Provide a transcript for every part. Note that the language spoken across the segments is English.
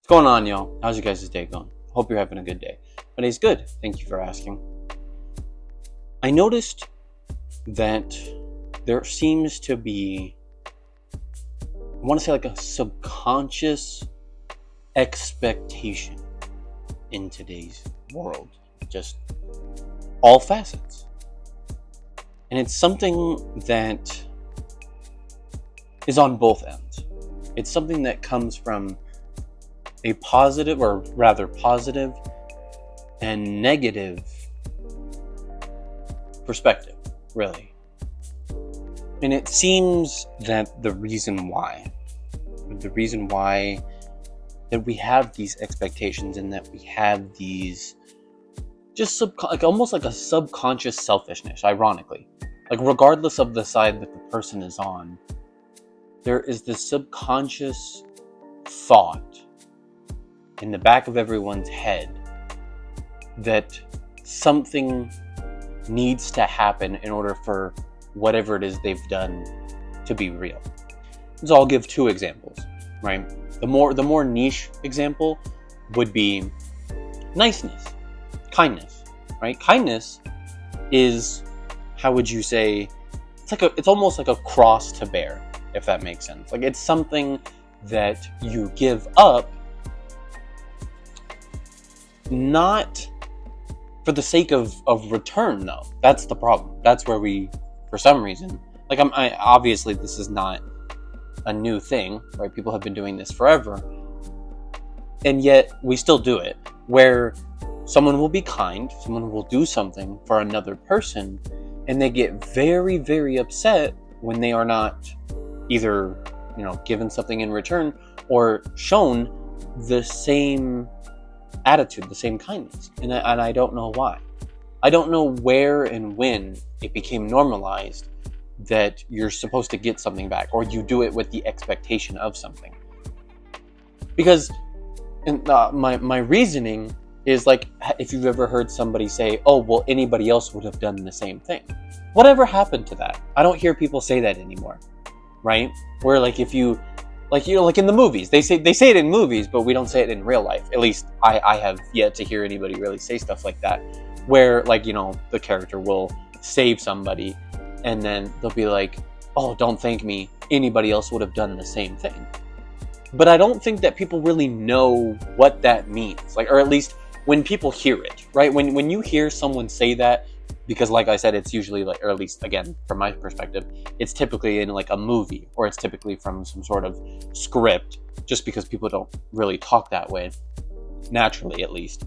What's going on, y'all? How's your guys' day going? Hope you're having a good day. My day's good. Thank you for asking. I noticed that there seems to be, I want to say like a subconscious expectation in today's world. Just all facets. And it's something that is on both ends. It's something that comes from a positive, or rather positive and negative perspective, really. And it seems that the reason why that we have these expectations and that we have these just almost like a subconscious selfishness, ironically. Like regardless of the side that the person is on, there is this subconscious thought in the back of everyone's head that something needs to happen in order for whatever it is they've done to be real. So I'll give two examples, right? The more niche example would be niceness, kindness, right? Kindness is, how would you say, it's almost like a cross to bear, if that makes sense. Like it's something that you give up, not for the sake of return, though. That's the problem. That's where we, for some reason, like obviously this is not a new thing, right? People have been doing this forever, and yet we still do it, where someone will be kind, someone will do something for another person, and they get very, very upset when they are not either, given something in return or shown the same attitude, the same kindness. And I don't know why. I don't know where and when it became normalized that you're supposed to get something back, or you do it with the expectation of something. Because my reasoning is like, if you've ever heard somebody say, oh, well, anybody else would have done the same thing. Whatever happened to that? I don't hear people say that anymore, right? Where like if you, like in the movies, they say it in movies, but we don't say it in real life. At least I have yet to hear anybody really say stuff like that, where like, the character will save somebody and then they'll be like, oh, don't thank me. Anybody else would have done the same thing. But I don't think that people really know what that means. Like, or at least when people hear it, right? When you hear someone say that, because like I said, it's usually like, or at least again, from my perspective, it's typically in like a movie, or it's typically from some sort of script, just because people don't really talk that way, naturally at least.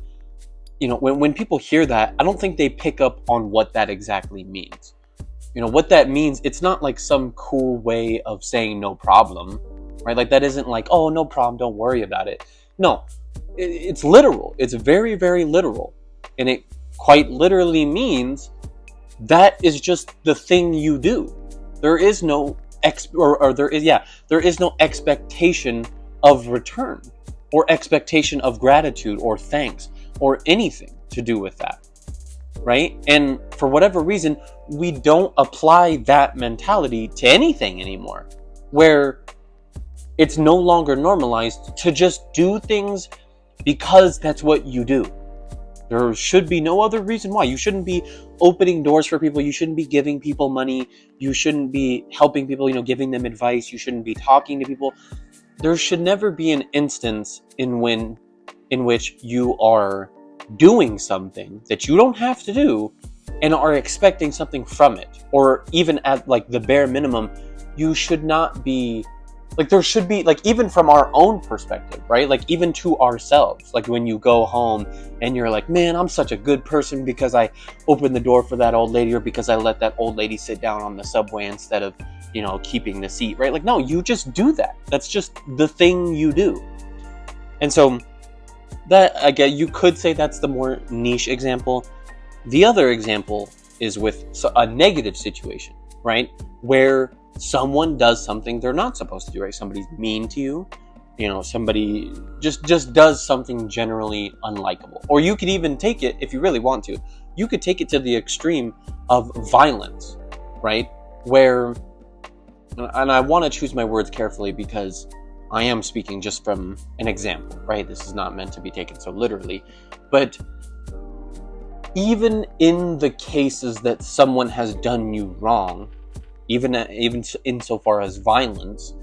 When people hear that, I don't think they pick up on what that exactly means. What that means, it's not like some cool way of saying no problem, right? Like that isn't like, oh, no problem, don't worry about it. No, it's literal. It's very, very literal. And it quite literally means that is just the thing you do. There is no there is no expectation of return, or expectation of gratitude or thanks or anything to do with that, right? And for whatever reason, we don't apply that mentality to anything anymore, where it's no longer normalized to just do things because that's what you do. There should be no other reason why. You shouldn't be opening doors for people. You shouldn't be giving people money. You shouldn't be helping people, giving them advice. You shouldn't be talking to people. There should never be an instance in which you are doing something that you don't have to do and are expecting something from it. Or even at like the bare minimum, you should not be, like there should be, like even from our own perspective, right? Like even to ourselves, like when you go home and you're like, man, I'm such a good person because I opened the door for that old lady, or because I let that old lady sit down on the subway instead of, keeping the seat, right? Like, no, you just do that. That's just the thing you do. And so that, again, you could say that's the more niche example. The other example is with a negative situation, right? Where someone does something they're not supposed to do, right? Somebody's mean to you, somebody just does something generally unlikable. Or you could even take it, if you really want to, you could take it to the extreme of violence, right? Where, and I want to choose my words carefully, because I am speaking just from an example, right? This is not meant to be taken so literally. But even in the cases that someone has done you wrong, even insofar as violence,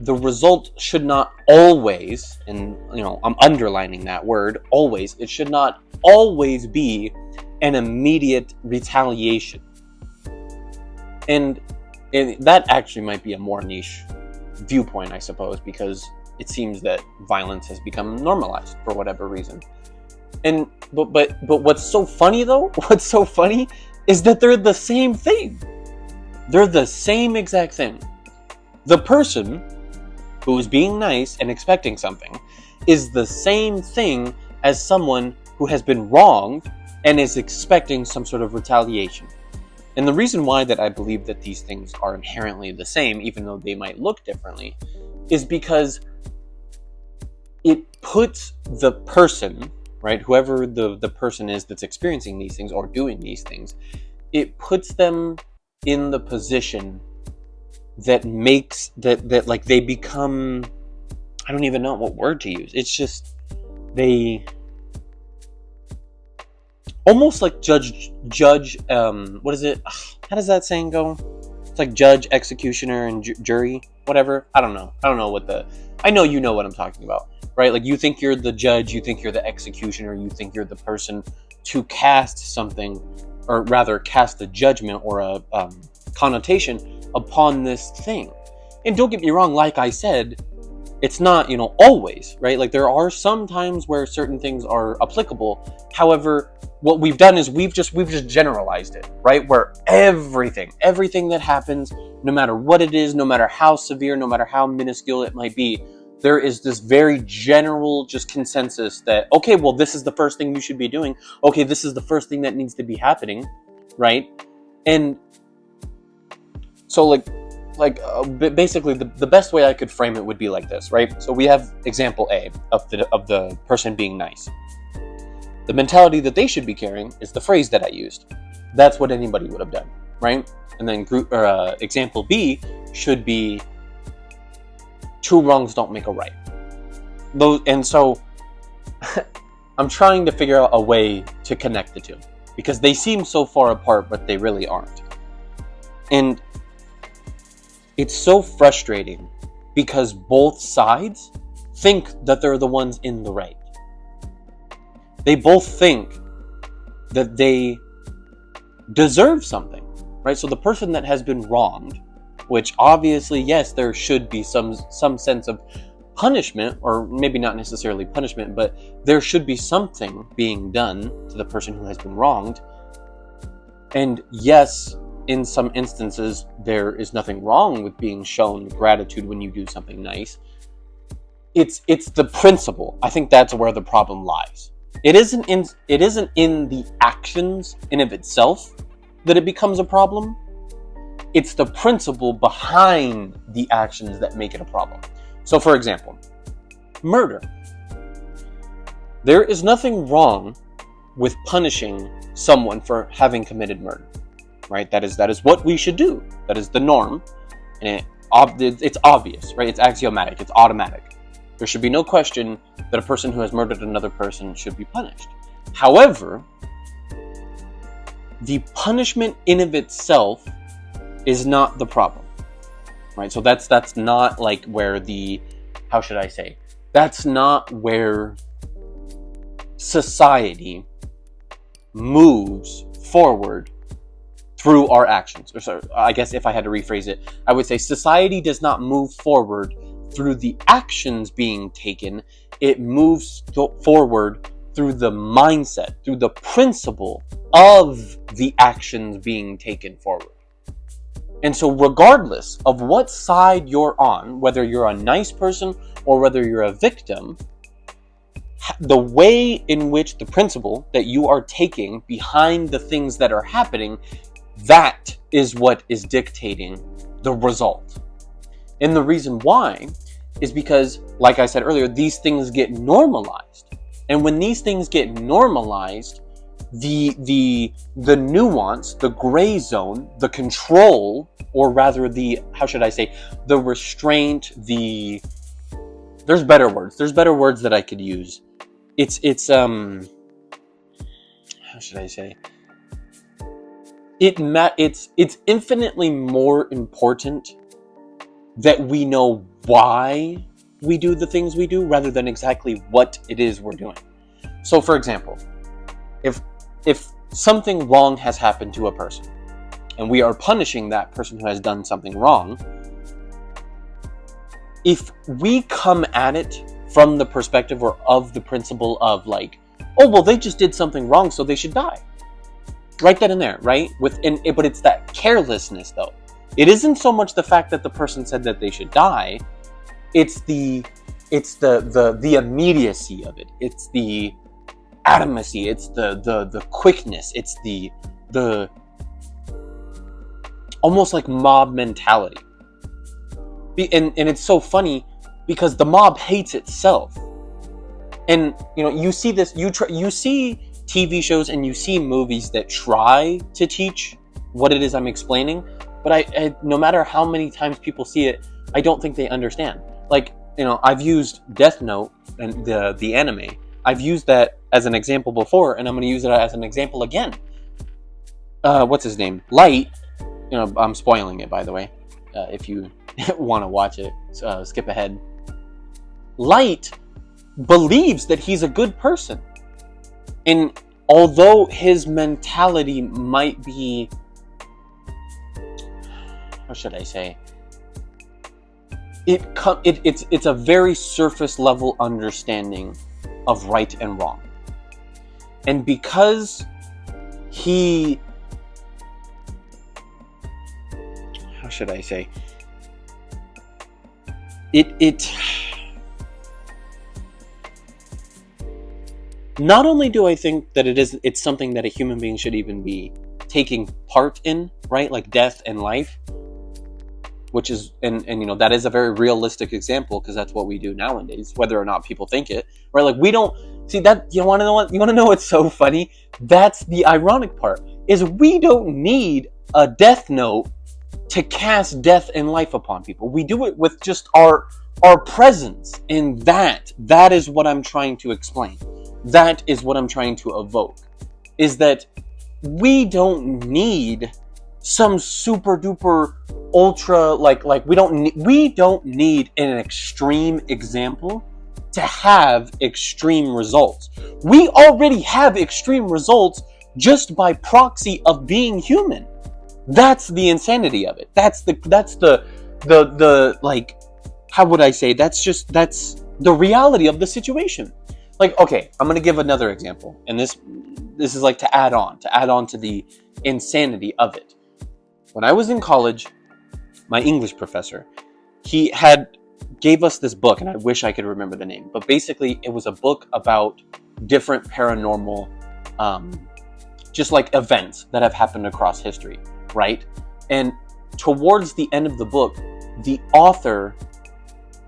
the result should not always, and I'm underlining that word, always, it should not always be an immediate retaliation. And that actually might be a more niche viewpoint, I suppose, because it seems that violence has become normalized for whatever reason. And but what's so funny though? What's so funny is that they're the same thing. They're the same exact thing. The person who is being nice and expecting something is the same thing as someone who has been wronged and is expecting some sort of retaliation. And the reason why that I believe that these things are inherently the same, even though they might look differently, is because it puts the person, right, whoever the person is that's experiencing these things or doing these things, it puts them in the position that makes that like they become, I don't even know what word to use. It's just they almost like judge what is it, how does that saying go? It's like judge, executioner, and jury, whatever. I don't know I know you know what I'm talking about, right? Like you think you're the judge, you think you're the executioner, you think you're the person to cast something, or rather cast a judgment or a connotation upon this thing. And don't get me wrong, like I said, it's not, always, right? Like there are some times where certain things are applicable. However, what we've done is we've just generalized it, right? Where everything that happens, no matter what it is, no matter how severe, no matter how minuscule it might be, there is this very general just consensus that, okay, well, this is the first thing you should be doing. Okay, this is the first thing that needs to be happening, right? And so basically the best way I could frame it would be like this, right? So we have example A of the person being nice. The mentality that they should be carrying is the phrase that I used. That's what anybody would have done, right? And then example B should be two wrongs don't make a right. And so I'm trying to figure out a way to connect the two because they seem so far apart, but they really aren't. And it's so frustrating because both sides think that they're the ones in the right. They both think that they deserve something, right? So the person that has been wronged, which obviously, yes, there should be some sense of punishment, or maybe not necessarily punishment, but there should be something being done to the person who has been wronged. And yes, in some instances, there is nothing wrong with being shown gratitude when you do something nice. It's the principle. I think that's where the problem lies. It isn't in the actions in of itself that it becomes a problem. It's the principle behind the actions that make it a problem. So, for example, murder. There is nothing wrong with punishing someone for having committed murder, right? That is what we should do. That is the norm, and it's obvious, right? It's axiomatic. It's automatic. There should be no question that a person who has murdered another person should be punished. However, the punishment in of itself is not the problem, right? So that's not like where how should I say? That's not where society moves forward through our actions. Or sorry, I guess if I had to rephrase it, I would say society does not move forward through the actions being taken. It moves forward through the mindset, through the principle of the actions being taken forward. And so regardless of what side you're on, whether you're a nice person or whether you're a victim, the way in which the principle that you are taking behind the things that are happening, that is what is dictating the result. And the reason why is because, like I said earlier, these things get normalized. And when these things get normalized, the nuance, the gray zone, the control, or rather the, how should I say, the restraint, the there's better words. There's better words that I could use. It's how should I say? It's infinitely more important that we know why we do the things we do rather than exactly what it is we're doing. So, for example, if something wrong has happened to a person and we are punishing that person who has done something wrong, if we come at it from the perspective or of the principle of like, oh, well, they just did something wrong, so they should die. Write that in there, right? But it's that carelessness, though. It isn't so much the fact that the person said that they should die. It's the immediacy of it. It's the atomacy. It's the quickness. It's the almost like mob mentality. And it's so funny because the mob hates itself. And you see this. You see TV shows and you see movies that try to teach what it is I'm explaining, but I no matter how many times people see it, I don't think they understand. Like, I've used Death Note and the anime. I've used that as an example before, and I'm going to use it as an example again. What's his name? Light. I'm spoiling it, by the way. If you want to watch it, skip ahead. Light believes that he's a good person. And although his mentality might be, what should I say? It's a very surface level understanding of right and wrong. And because he, how should I say? Not only do I think that it's something that a human being should even be taking part in, right? Like death and life, which is, and that is a very realistic example because that's what we do nowadays, whether or not people think it, right? Like we don't see that. You want to know what's so funny? That's the ironic part, is we don't need a Death Note to cast death and life upon people. We do it with just our presence, and that is what I'm trying to explain. That is what I'm trying to evoke, is that we don't need some super duper ultra we don't need an extreme example to have extreme results. We already have extreme results just by proxy of being human. That's the insanity of it. That's the like, how would I say? That's the reality of the situation. Like, okay, I'm going to give another example. And this is like to add on to the insanity of it. When I was in college, my English professor, he gave us this book, and I wish I could remember the name. But basically, it was a book about different paranormal, just like events that have happened across history, right? And towards the end of the book, the author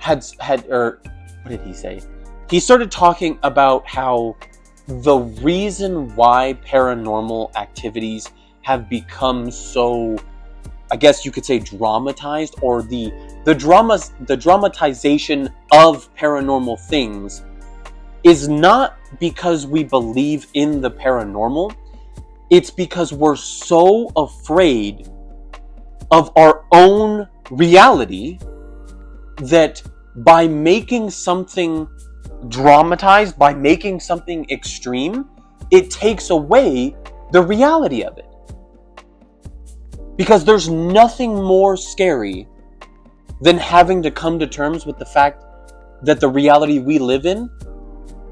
what did he say? He started talking about how the reason why paranormal activities have become so, I guess you could say, dramatized, or the dramatization of paranormal things is not because we believe in the paranormal. It's because we're so afraid of our own reality that by making something dramatized, by making something extreme, it takes away the reality of it. Because there's nothing more scary than having to come to terms with the fact that the reality we live in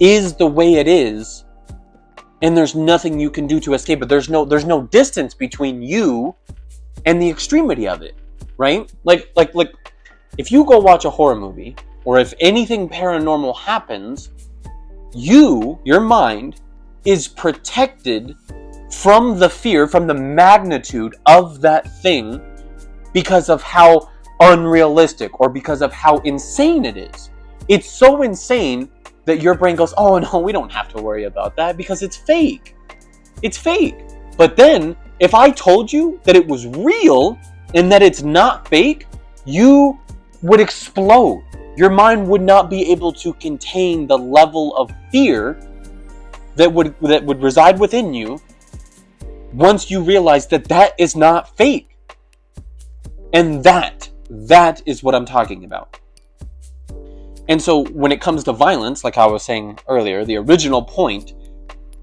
is the way it is, and there's nothing you can do to escape it. There's no distance between you and the extremity of it, right? Like if you go watch a horror movie, or if anything paranormal happens, your mind is protected from the fear, from the magnitude of that thing, because of how unrealistic or because of how insane it is. It's so insane that your brain goes, oh no, we don't have to worry about that because it's fake. It's fake. But then, if I told you that it was real and that it's not fake, you would explode. your mind would not be able to contain the level of fear that would reside within you once you realize that that is not fake. And that is what I'm talking about. And so when it comes to violence, like I was saying earlier, the original point,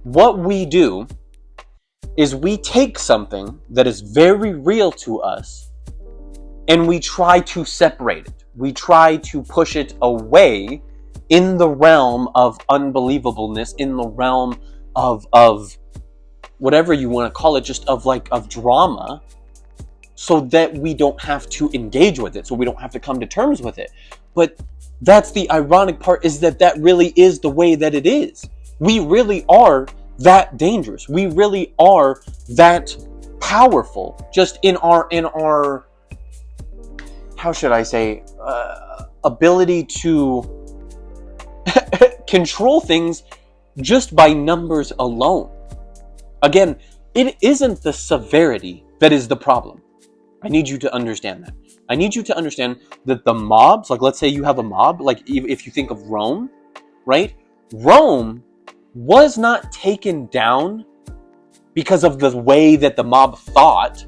what we do is we take something that is very real to us and we try to separate it. We try to push it away in the realm of unbelievableness, in the realm of whatever you want to call it, just of drama, so that we don't have to engage with it, so we don't have to come to terms with it. But that's the ironic part, is that really is the way that it is. We really are that dangerous. We really are that powerful, just in our how should I say, ability to control things just by numbers alone. Again, it isn't the severity that is the problem. I need you to understand that. I need you to understand that the mobs, like let's say you have a mob, like if you think of Rome, right? Rome was not taken down because of the way that the mob thought.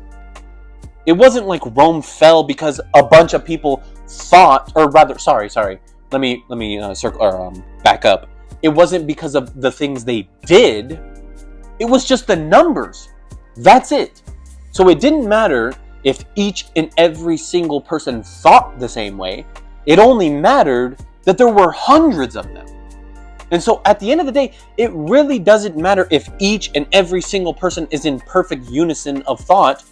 It wasn't like Rome fell because a bunch of people thought, or rather, sorry. Let me back up. It wasn't because of the things they did. It was just the numbers. That's it. So it didn't matter if each and every single person thought the same way. It only mattered that there were hundreds of them. And so at the end of the day, it really doesn't matter if each and every single person is in perfect unison of thought.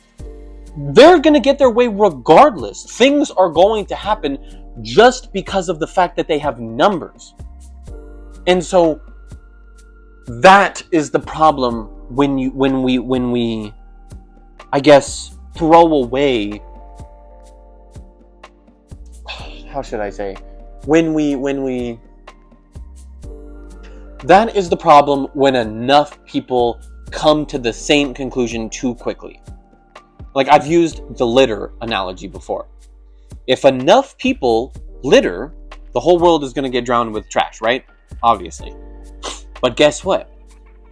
They're going to get their way regardless. Things are going to happen just because of the fact that they have numbers. And so that is the problem when we I guess throw away, how should I say, when we that is the problem when enough people come to the same conclusion too quickly. Like I've used the litter analogy before. If enough people litter, the whole world is going to get drowned with trash, right? Obviously. But guess what?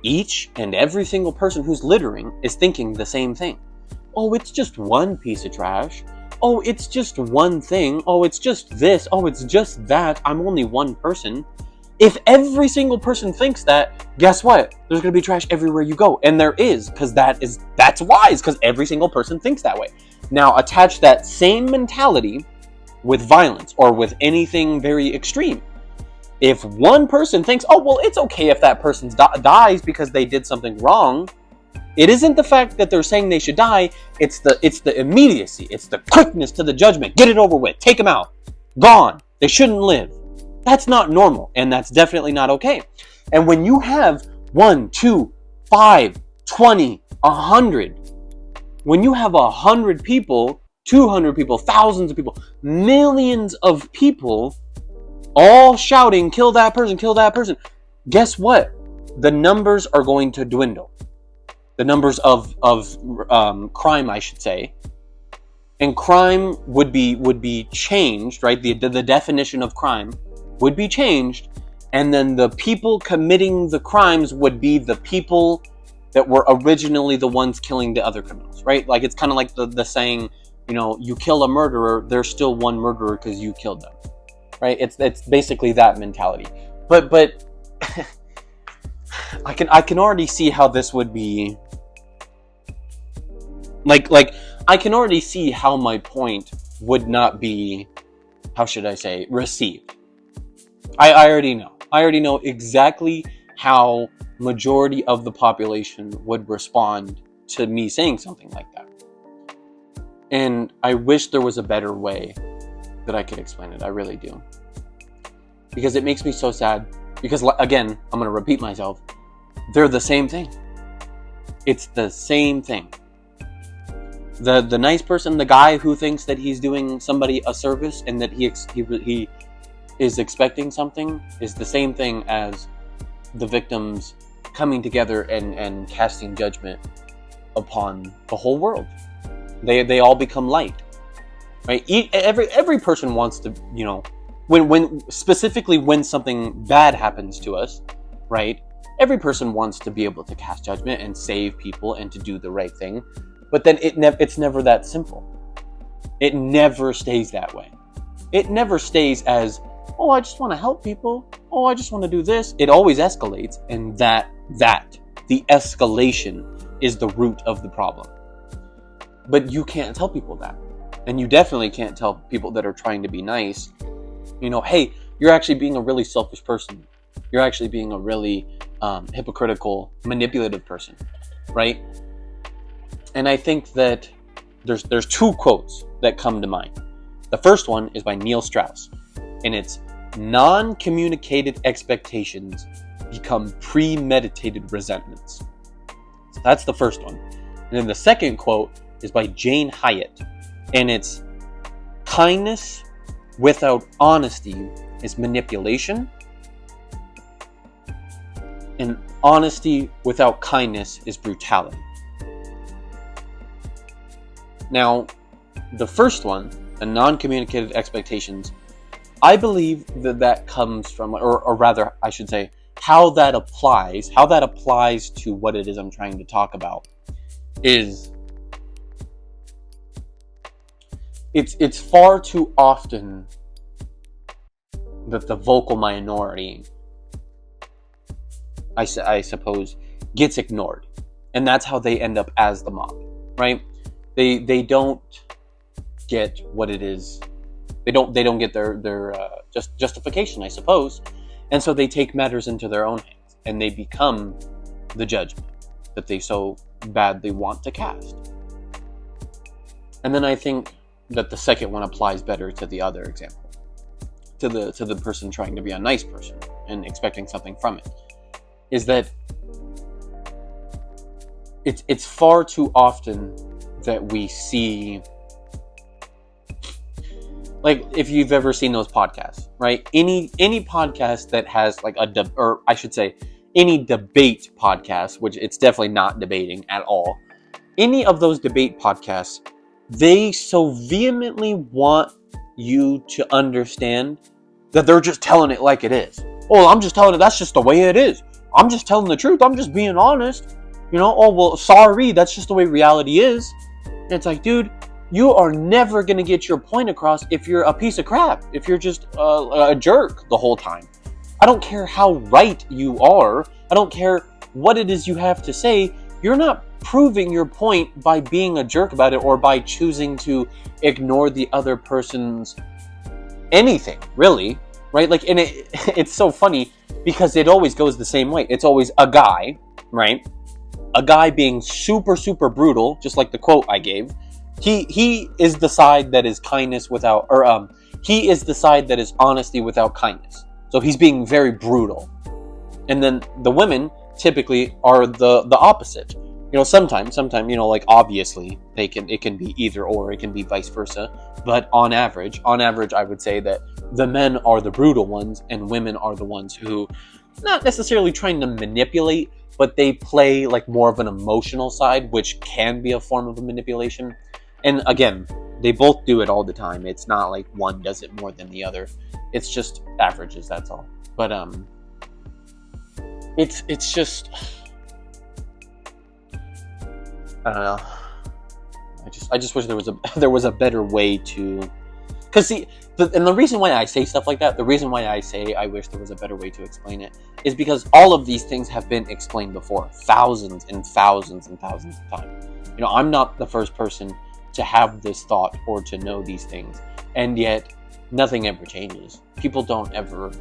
Each and every single person who's littering is thinking the same thing. Oh, it's just one piece of trash. Oh, it's just one thing. Oh, it's just this. Oh, it's just that. I'm only one person. If every single person thinks that, guess what? There's going to be trash everywhere you go. And there is, because that's wise, because every single person thinks that way. Now, attach that same mentality with violence or with anything very extreme. If one person thinks, oh, well, it's okay if that person dies because they did something wrong, it isn't the fact that they're saying they should die, it's the immediacy, it's the quickness to the judgment. Get it over with, take them out, gone, they shouldn't live. That's not normal, and that's definitely not okay. And when you have 1, 2, 5, 20, 100, when you have 100 people, 200 people, thousands of people, millions of people all shouting, kill that person, guess what? The numbers are going to dwindle. The numbers of crime, I should say. And crime would be changed, right? The definition of crime would be changed, and then the people committing the crimes would be the people that were originally the ones killing the other criminals, right? Like it's kind of like the saying, you kill a murderer, there's still one murderer because you killed them, right? It's basically that mentality. But I can already see how this would be like I can already see how my point would not be, how should I say, received. I already know. I already know exactly how majority of the population would respond to me saying something like that. And I wish there was a better way that I could explain it. I really do. Because it makes me so sad. Because, again, I'm going to repeat myself. They're the same thing. It's the same thing. The nice person, the guy who thinks that he's doing somebody a service and that he is expecting something, is the same thing as the victims coming together and casting judgment upon the whole world. They all become light, right? Every person wants to when specifically when something bad happens to us, right? Every person wants to be able to cast judgment and save people and to do the right thing, but then it's never that simple. It never stays that way. It never stays as, oh, I just want to help people. Oh, I just want to do this. It always escalates, and the escalation is the root of the problem. But you can't tell people that. And you definitely can't tell people that are trying to be nice, hey, you're actually being a really selfish person. You're actually being a really hypocritical, manipulative person, right? And I think that there's two quotes that come to mind. The first one is by Neil Strauss, and it's, non-communicated expectations become premeditated resentments. So that's the first one. And then the second quote is by Jane Hyatt, and it's, kindness without honesty is manipulation, and honesty without kindness is brutality. Now, the first one, the non-communicated expectations, I believe that comes from, or rather, I should say, how that applies to what it is I'm trying to talk about is, it's far too often that the vocal minority, I suppose, gets ignored, and that's how they end up as the mob, right? They don't get what it is. They don't get their justification, I suppose, and so they take matters into their own hands, and they become the judgment that they so badly want to cast. And then I think that the second one applies better to the other example, to the person trying to be a nice person and expecting something from it, is that it's far too often that we see, like, if you've ever seen those podcasts, right? Any podcast that has like any debate podcast, which it's definitely not debating at all. Any of those debate podcasts, they so vehemently want you to understand that they're just telling it like it is. Oh, I'm just telling it, that's just the way it is. I'm just telling the truth. I'm just being honest. Oh, well, sorry, that's just the way reality is. And it's like, dude, you are never going to get your point across if you're a piece of crap, if you're just a jerk the whole time. I don't care how right you are. I don't care what it is you have to say. You're not proving your point by being a jerk about it or by choosing to ignore the other person's anything, really, right? Like, and it's so funny because it always goes the same way. It's always a guy, right? A guy being super, super brutal, just like the quote I gave. He is the side that is kindness without, or he is the side that is honesty without kindness. So he's being very brutal. And then the women typically are the opposite. Sometimes, like, obviously it can be either or, it can be vice versa. But on average, I would say that the men are the brutal ones and women are the ones who, not necessarily trying to manipulate, but they play like more of an emotional side, which can be a form of a manipulation. And again, they both do it all the time. It's not like one does it more than the other. It's just averages, that's all. But it's just, I don't know. I just wish there was a better way to, because see, and the reason why I say stuff like that, the reason why I say I wish there was a better way to explain it, is because all of these things have been explained before, thousands and thousands and thousands of times. I'm not the first person to have this thought or to know these things, and yet nothing ever changes. People don't ever.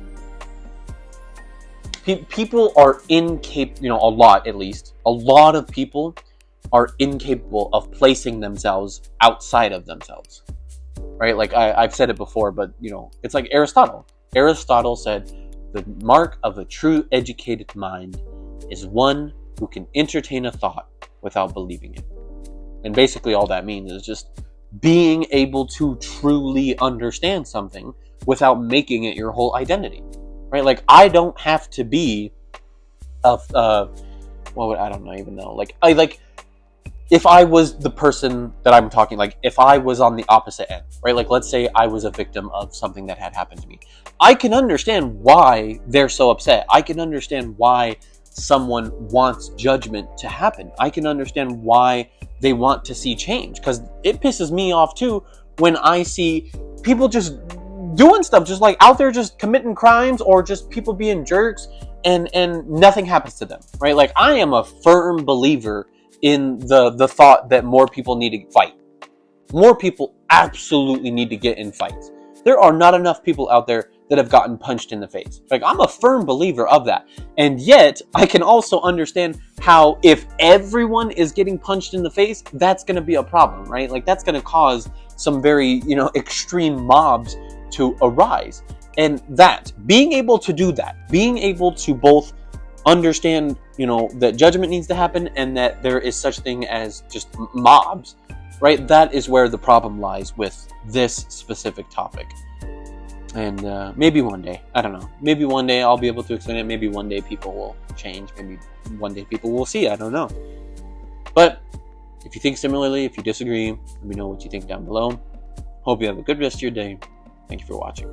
People are incapable. A lot of people are incapable of placing themselves outside of themselves, right? Like I've said it before, but it's like Aristotle. Aristotle said, the mark of a true educated mind is one who can entertain a thought without believing it. And basically all that means is just being able to truly understand something without making it your whole identity, right? Like, I don't have to be I don't even know. if I was the person that I'm talking, like if I was on the opposite end, right? Like let's say I was a victim of something that had happened to me. I can understand why they're so upset. I can understand why someone wants judgment to happen. I can understand why they want to see change, because it pisses me off too when I see people just doing stuff, just like out there just committing crimes, or just people being jerks, and nothing happens to them, right? Like I am a firm believer in the thought that more people need to fight. More people absolutely need to get in fights. There are not enough people out there that have gotten punched in the face. Like I'm a firm believer of that. And yet I can also understand how if everyone is getting punched in the face, that's going to be a problem, right? Like that's going to cause some very, extreme mobs to arise. And that being able to do that, being able to both understand, that judgment needs to happen and that there is such thing as just mobs, right? That is where the problem lies with this specific topic. And maybe one day, I don't know, maybe one day I'll be able to explain it. Maybe one day people will change. Maybe one day people will see. I don't know. But if you think similarly, if you disagree, let me know what you think down below. Hope you have a good rest of your day. Thank you for watching.